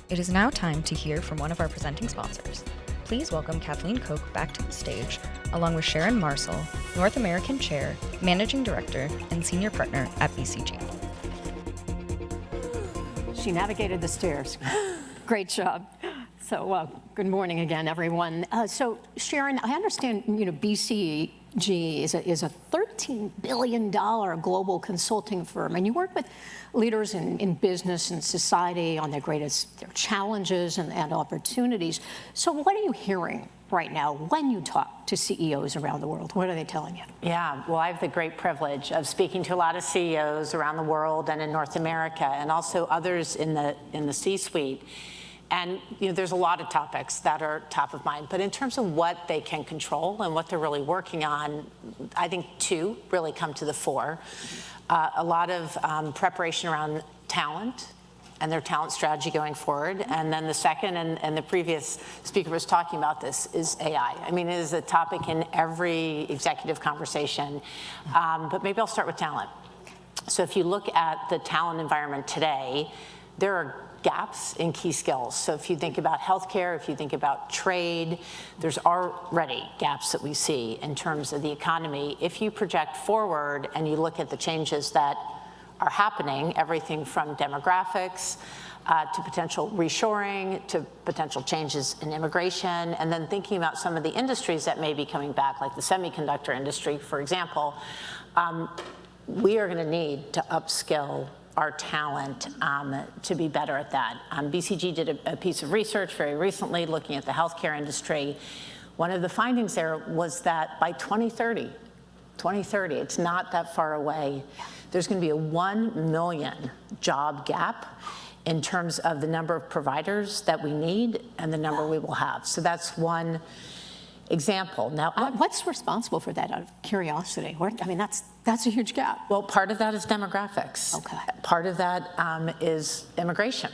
It is now time to hear from one of our presenting sponsors. Please welcome Kathleen Koch back to the stage, along with Sharon Marcel, North American Chair, Managing Director, and Senior Partner at BCG. She navigated the stairs. Great job. So good morning again, everyone. So Sharon, I understand BCG is a $13 billion global consulting firm, and you work with leaders in business and society on their challenges and opportunities. So what are you hearing right now when you talk to CEOs around the world? What are they telling you? Yeah, well, I have the great privilege of speaking to a lot of CEOs around the world and in North America, and also others in the C-suite. And there's a lot of topics that are top of mind, but in terms of what they can control and what they're really working on, I think two really come to the fore. A lot of preparation around talent and their talent strategy going forward. And then the second, and the previous speaker was talking about this, is AI. I mean, it is a topic in every executive conversation, but maybe I'll start with talent. So if you look at the talent environment today, there are gaps in key skills. So if you think about healthcare, if you think about trade, there's already gaps that we see in terms of the economy. If you project forward and you look at the changes that are happening, everything from demographics to potential reshoring, to potential changes in immigration, and then thinking about some of the industries that may be coming back, like the semiconductor industry, for example, we are going to need to upskill our talent to be better at that. BCG did a piece of research very recently looking at the healthcare industry. One of the findings there was that by 2030, it's not that far away, there's going to be a 1 million job gap in terms of the number of providers that we need and the number we will have. So that's one example. Now, what's responsible for that, out of curiosity? I mean, that's a huge gap. Well, part of that is demographics. Okay. Part of that is immigration.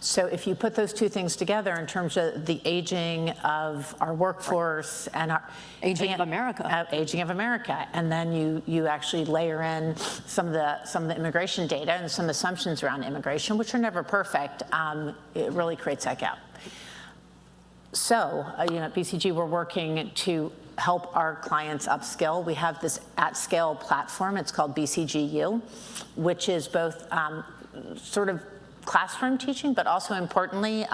So if you put those two things together in terms of the aging of our workforce and our aging of America, and then you actually layer in some of the immigration data and some assumptions around immigration, which are never perfect, it really creates that gap. So, at BCG, we're working to help our clients upskill. We have this at-scale platform. It's called BCGU, which is both sort of classroom teaching, but also importantly,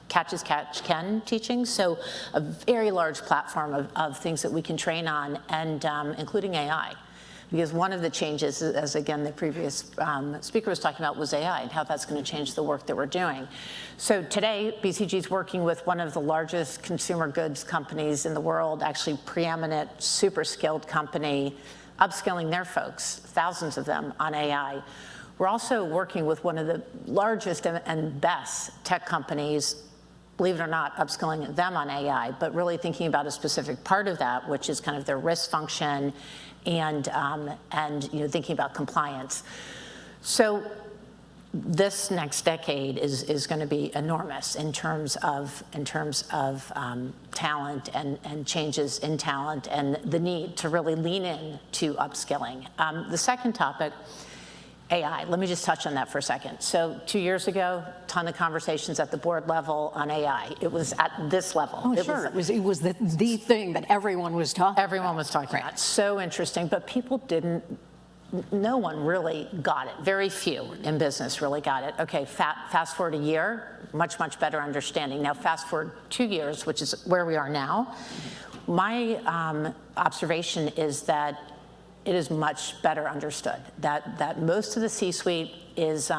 catch-as-catch-can teaching. So a very large platform of things that we can train on, and including AI. Because one of the changes, as again the previous speaker was talking about, was AI and how that's going to change the work that we're doing. So today, BCG is working with one of the largest consumer goods companies in the world, actually preeminent, super skilled company, upskilling their folks, thousands of them, on AI. We're also working with one of the largest and best tech companies, believe it or not, upskilling them on AI, but really thinking about a specific part of that, which is kind of their risk function and thinking about compliance. So this next decade is going to be enormous in terms of talent and changes in talent and the need to really lean in to upskilling. The second topic, AI. Let me just touch on that for a second. So 2 years ago, ton of conversations at the board level on AI. It was at this level. Oh, sure. It was the thing that everyone was talking about. Everyone was talking about. So interesting, but people no one really got it. Very few in business really got it. Okay, fast forward a year, much better understanding. Now fast forward 2 years, which is where we are now. My observation is that it is much better understood, that most of the C-suite is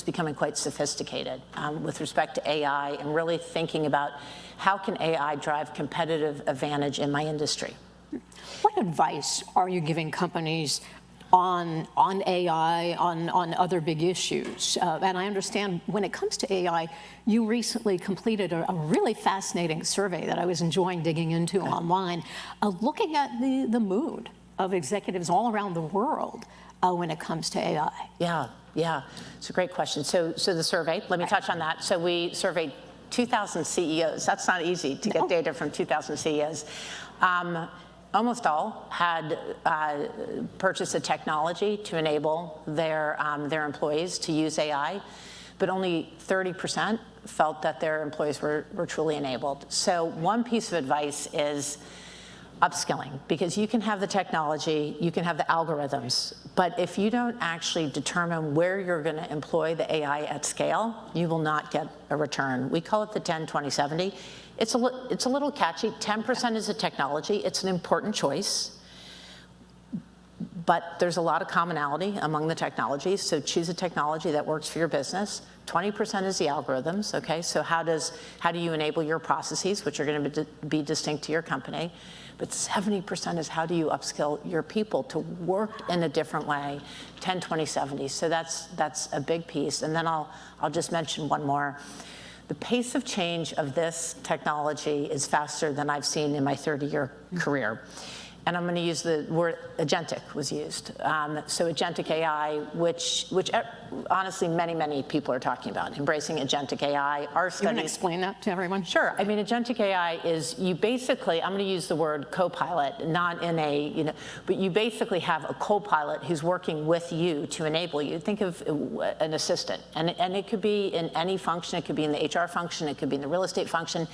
becoming quite sophisticated with respect to AI and really thinking about how can AI drive competitive advantage in my industry. What advice are you giving companies on AI, on other big issues? And I understand when it comes to AI, you recently completed a really fascinating survey that I was enjoying digging into online, looking at the mood of executives all around the world when it comes to AI. Yeah, it's a great question. So the survey, let me touch on that. So we surveyed 2,000 CEOs. That's not easy to get data from 2,000 CEOs. Almost all had purchased a technology to enable their employees to use AI. but only 30% felt that their employees were truly enabled. So one piece of advice is upskilling, because you can have the technology, you can have the algorithms, but if you don't actually determine where you're going to employ the AI at scale, you will not get a return. We call it the 10-20-70. It's a little catchy. 10% is a technology. It's an important choice. But there's a lot of commonality among the technologies, so choose a technology that works for your business. 20% is the algorithms, okay? So how do you enable your processes, which are going to be distinct to your company? But 70% is how do you upskill your people to work in a different way, 10-20-70. So that's a big piece. And then I'll just mention one more. The pace of change of this technology is faster than I've seen in my 30-year career. And I'm going to use the word agentic was used. So agentic AI, which honestly many people are talking about, embracing agentic AI. Our studies. You want to explain that to everyone? Sure. I mean, agentic AI is you basically, I'm going to use the word co-pilot, not in a, but you basically have a co-pilot who's working with you to enable you. Think of an assistant, and it could be in any function. It could be in the HR function. It could be in the real estate function.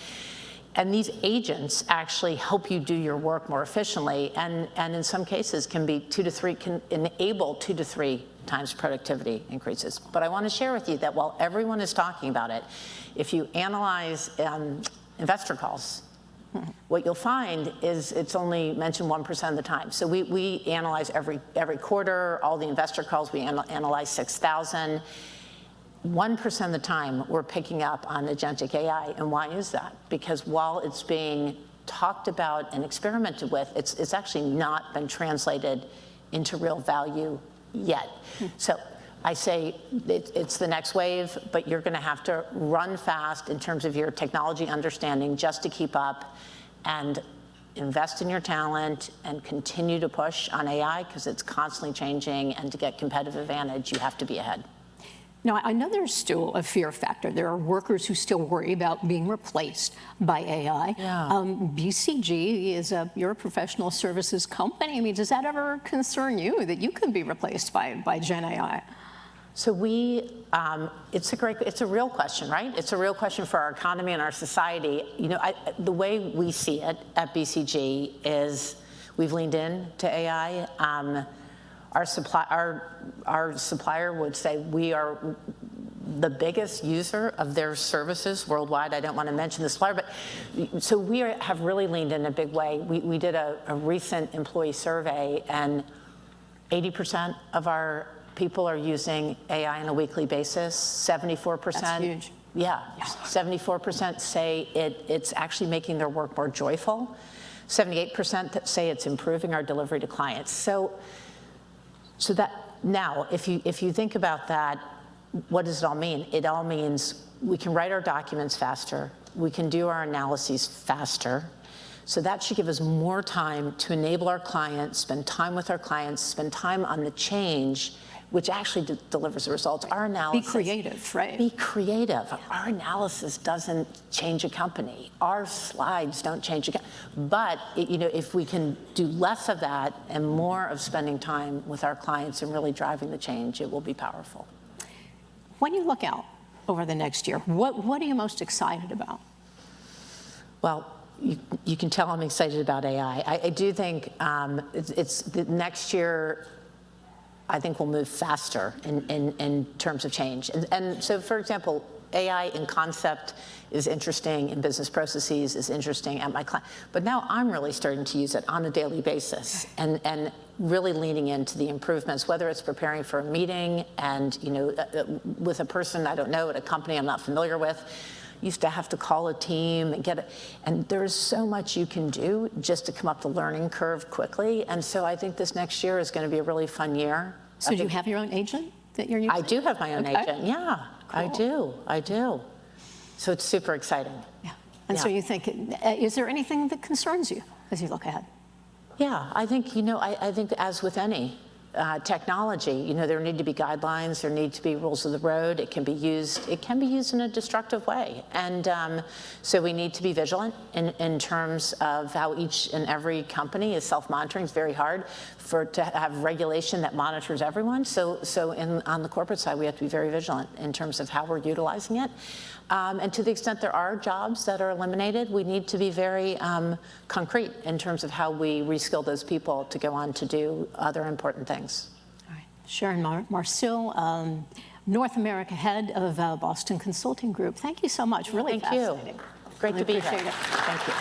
And these agents actually help you do your work more efficiently, and in some cases can enable 2 to 3 times productivity increases. But I want to share with you that while everyone is talking about it, if you analyze investor calls, what you'll find is it's only mentioned 1% of the time. So we analyze every quarter, all the investor calls, we analyze 6,000. 1% of the time, we're picking up on agentic AI. And why is that? Because while it's being talked about and experimented with, it's actually not been translated into real value yet. So I say it's the next wave, but you're going to have to run fast in terms of your technology understanding just to keep up, and invest in your talent and continue to push on AI, because it's constantly changing, and to get competitive advantage, you have to be ahead. Now, I know there's still a fear factor. There are workers who still worry about being replaced by AI. Yeah. BCG you're a professional services company. I mean, does that ever concern you, that you could be replaced by Gen AI? So it's a real question, right? It's a real question for our economy and our society. The way we see it at BCG is we've leaned in to AI. Our supplier would say we are the biggest user of their services worldwide. I don't want to mention the supplier, but so we have really leaned in a big way. We did a recent employee survey, and 80% of our people are using AI on a weekly basis. 74%. That's huge. Yeah. 74% say it's actually making their work more joyful. 78% that say it's improving our delivery to clients. So that now, if you think about that, what does it all mean? It all means we can write our documents faster, we can do our analyses faster. So that should give us more time to enable our clients, spend time with our clients, spend time on the change, which actually delivers the results. Our analysis. Be creative, right? Be creative. Our analysis doesn't change a company. Our slides don't change a company. But if we can do less of that and more of spending time with our clients and really driving the change, it will be powerful. When you look out over the next year, what are you most excited about? Well, you can tell I'm excited about AI. I do think it's the next year. I think we'll move faster in terms of change. And so, for example, AI in concept is interesting, in business processes is interesting at my client. But now I'm really starting to use it on a daily basis and really leaning into the improvements, whether it's preparing for a meeting and with a person I don't know at a company I'm not familiar with. Used to have to call a team and get it. And there's so much you can do just to come up the learning curve quickly. And so I think this next year is going to be a really fun year. So do you have your own agent that you're using? I do have my own agent, yeah. Cool. I do. So it's super exciting. Yeah. And so you think, is there anything that concerns you as you look ahead? Yeah, I think, I think as with any technology. You know, there need to be guidelines, there need to be rules of the road. It can be used in a destructive way. And so we need to be vigilant in terms of how each and every company is self-monitoring. It's very hard to have regulation that monitors everyone. So on the corporate side, we have to be very vigilant in terms of how we're utilizing it. And to the extent there are jobs that are eliminated, we need to be very concrete in terms of how we reskill those people to go on to do other important things. All right. Sharon Marceau, North America head of Boston Consulting Group. Thank you so much. Really fascinating. You. Great to be here. Appreciate it. Thank you.